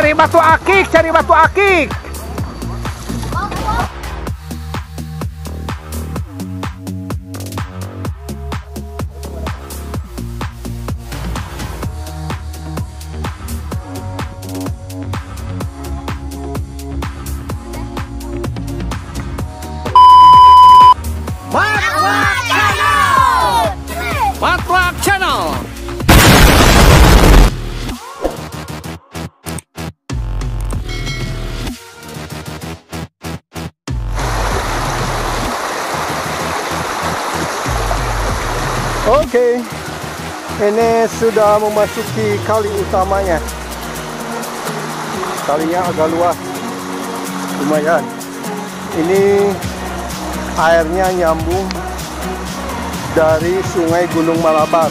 Cari batu akik, cari batu akik. Matwak Channel. Oke, ini sudah memasuki kali utamanya. Kalinya agak luas, lumayan. Ini airnya nyambung dari Sungai Gunung Malabar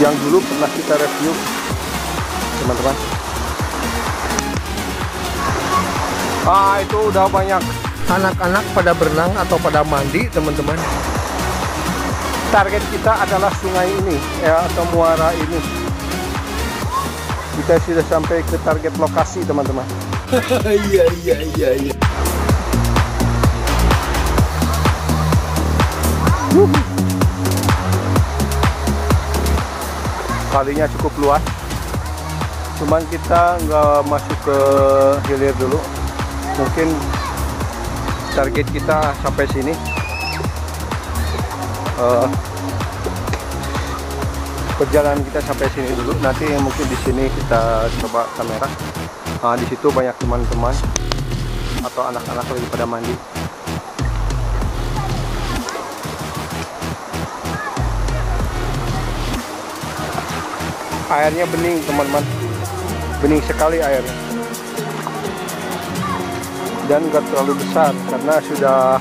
yang dulu pernah kita review, teman-teman. Itu udah banyak anak-anak pada berenang atau pada mandi, teman-teman. Target kita adalah sungai ini, ya, atau muara ini. Kita sudah sampai ke target lokasi, teman-teman. Iya. Kalinya cukup luas, cuman kita nggak masuk ke hilir dulu. Mungkin target kita sampai sini. Perjalanan kita sampai sini dulu. Nanti mungkin di sini kita coba kamera. Di situ banyak teman-teman atau anak-anak lagi pada mandi. Airnya bening, teman-teman. Bening sekali airnya. Dan nggak terlalu besar karena sudah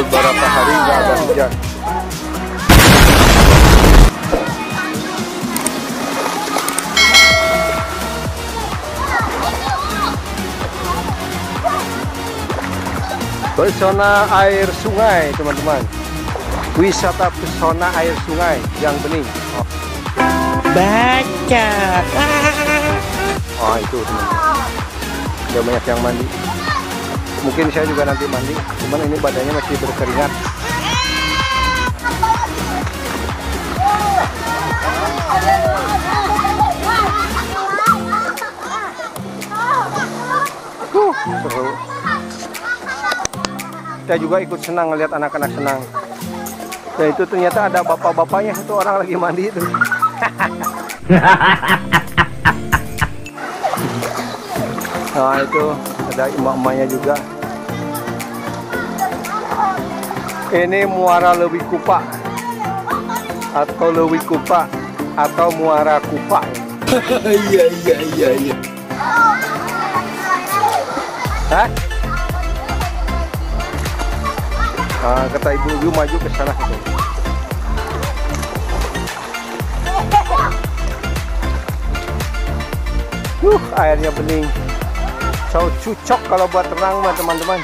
beberapa hari nggak ada hujan. Pesona air sungai, teman-teman. Wisata pesona air sungai yang bening. Baca. Itu teman-teman. Udah banyak yang mandi. Mungkin saya juga nanti mandi. Cuman ini badannya masih berkeringat. Seru. Kita juga ikut senang ngelihat anak-anak senang. Dan itu ternyata ada bapak-bapaknya, itu orang lagi mandi itu. Nah, itu ada emak-emaknya juga. Ini muara Leuwi Kupa atau Leuwi Kupa atau muara Kupa. Iya. Hah? Kata ibu-ibu maju ke sana gitu. Airnya bening. So cocok kalau buat renang mah, teman-teman.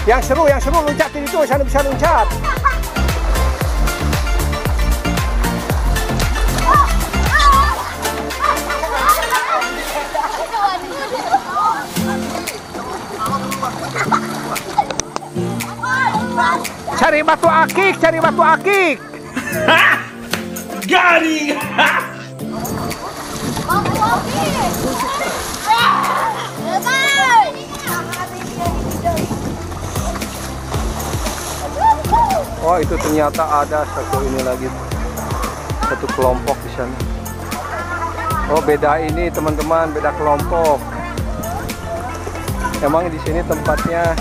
Yang seru loncatin itu, sana bisa loncat. Cari batu akik, cari batu akik. Garing. Oh, itu ternyata ada satu ini lagi, satu kelompok di sana. Oh, beda ini, teman-teman, beda kelompok. Emang di sini tempatnya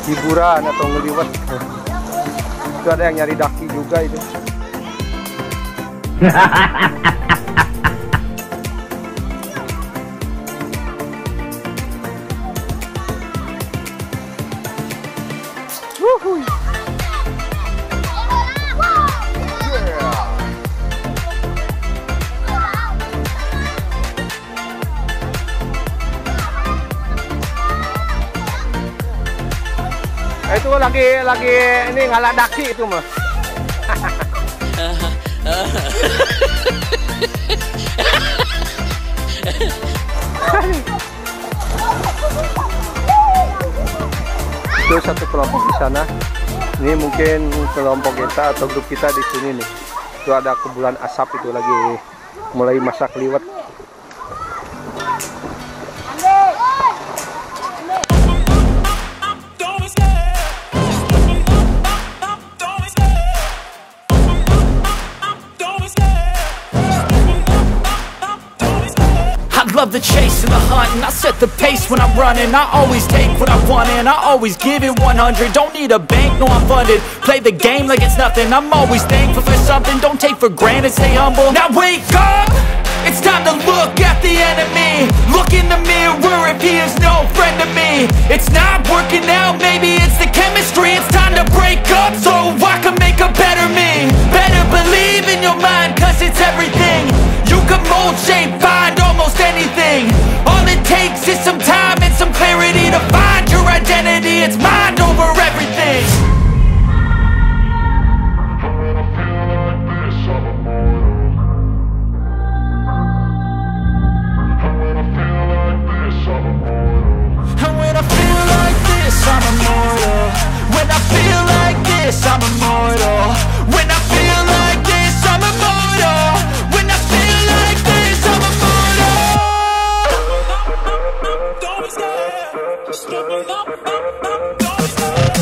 hiburan atau ngeliwat. Itu ada yang nyari daki juga itu. Itu lagi ini ngalak daki itu mah. Itu satu kelompok di sana. Ini mungkin kelompok kita atau grup kita di sini nih. Itu ada kebulan asap itu lagi mulai masak liwet. Love the chase and the hunt, and I set the pace when I'm running. I always take what I want and I always give it 100. Don't need a bank, no I'm funded. Play the game like it's nothing. I'm always thankful for something. Don't take for granted, stay humble. Now wake up! It's time to look at the enemy. Look in the mirror if he is no friend to me. It's not working out, maybe it's the chemistry. It's time to break up so I can make a better me. Better believe in your mind, cause it's everything. You can mold, shape, find almost anything. All it takes is some time and some clarity to find your identity. It's mind over everything. And when I feel like this, I'm immortal. When I feel like this, I'm immortal. When I feel like this, I'm immortal. When I feel like this, I'm immortal. Don't be scared. Just give me up. Don't be scared.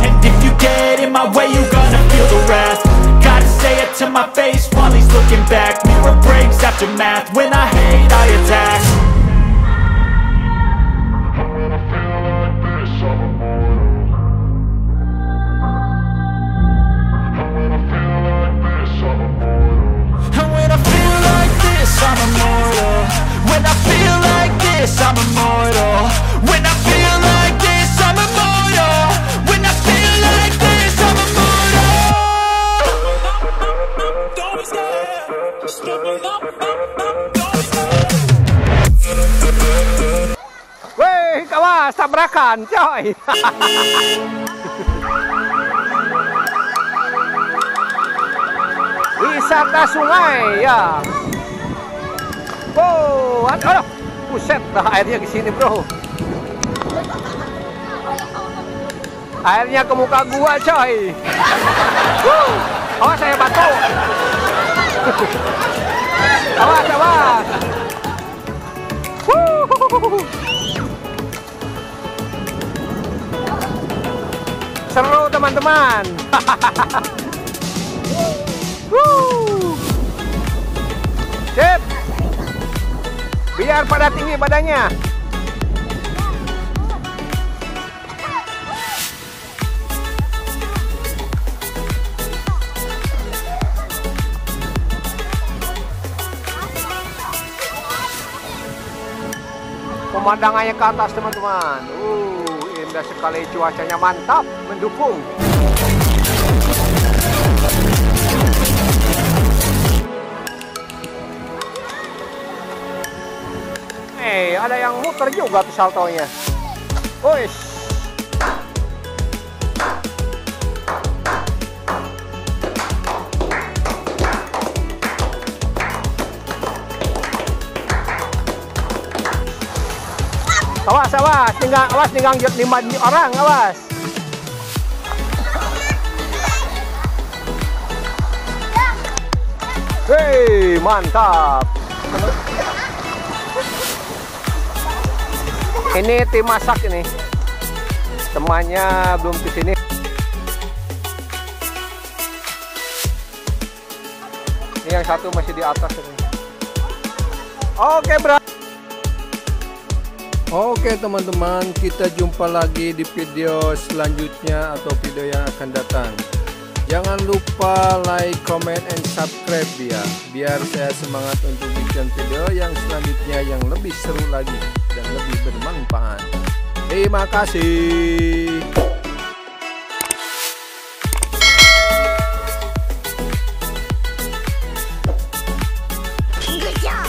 And if you get in my way, you gonna feel the wrath. Gotta say it to my face while he's looking back. Mirror breaks after math. When I hate, I attack. And when I feel like this, I'm immortal. When I feel like this, I'm immortal. When I feel like this, I'm immortal. When I feel like this, I'm immortal. Don't be scared. Just give me up. Don't be scared. Weh, kawas, tabrakan, coy. Wisata sungai, ya. Oh, aduh, buset, dah airnya ke sini, bro. Airnya ke muka gua, coy. Awas saya batu. Awas, awas. Seru, teman-teman. Sip. Biar pada tinggi badannya. Pemandangannya ke atas, teman-teman. Indah sekali, cuacanya mantap, mendukung. Ada yang muter juga tuh saltonya. Wih. Awas, awas, tinggal 5 orang, awas. Hei, mantap. Ini tim masak ini. Temannya belum kesini. Ini yang satu masih di atas ini. Oke, bro. Oke teman-teman, kita jumpa lagi di video selanjutnya atau video yang akan datang. Jangan lupa like, comment, and subscribe ya, biar saya semangat untuk bikin video yang selanjutnya yang lebih seru lagi dan lebih bermanfaat. Terima kasih.